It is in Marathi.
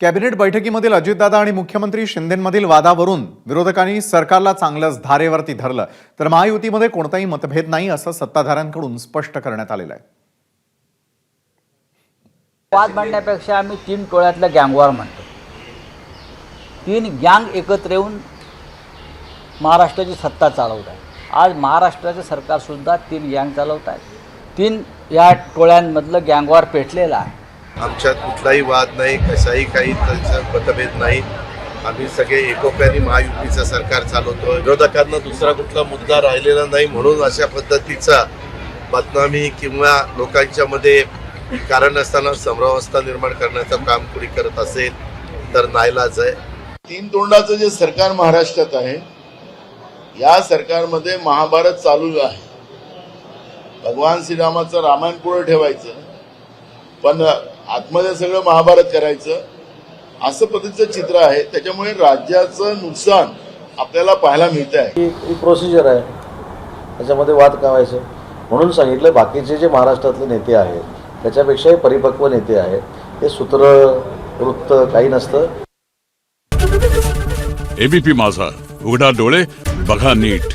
कॅबिनेट बैठकीमधील अजितदादा आणि मुख्यमंत्री शिंदेंमधील वादावरून विरोधकांनी सरकारला चांगलंच धारेवरती धरलं, तर महायुतीमध्ये कोणताही मतभेद नाही असं सत्ताधाऱ्यांकडून स्पष्ट करण्यात आलेलं आहे. वाद मांडण्यापेक्षा आम्ही 3 टोळ्यातला गँगवॉर म्हणतो. 3 गँग एकत्र येऊन महाराष्ट्राची सत्ता चालवत आहे. आज महाराष्ट्राचं सरकारसुद्धा 3 गँग चालवत आहे. 3 या टोळ्यांमधलं गँगवॉर पेटलेलं आहे. आमच्यात कुठलाही वाद नाही, कशाही काही मतभेद नाही. आम्ही सगळे एकोप्याने महायुतीचं सरकार चालवतो. विरोधकांना दुसरा कुठला मुद्दा राहिलेला नाही, म्हणून अशा पद्धतीचा बदनामी किंवा लोकांच्या मध्ये कारण असताना समरावस्था निर्माण करण्याचं काम कोणी करत असेल तर नाईलाज आहे. 3 तोंडाचं जे सरकार महाराष्ट्रात आहे, या सरकारमध्ये महाभारत चालू आहे. भगवान श्रीरामाचं रामायण पुढे ठेवायचं, पण आतमध्ये सगळं महाभारत करायचं, असं पद्धतीचं चित्र आहे. त्याच्यामुळे राज्याचं नुकसान आपल्याला पाहायला मिळत आहे. ही प्रोसिजर आहे, त्याच्यामध्ये वाद कावायचे म्हणून सांगितलं. बाकीचे जे महाराष्ट्रातले नेते आहेत त्याच्यापेक्षाही परिपक्व नेते आहेत. हे सूत्रवृत्त काही नसतं. एबीपी माझा, उघडा डोळे बघा नीट.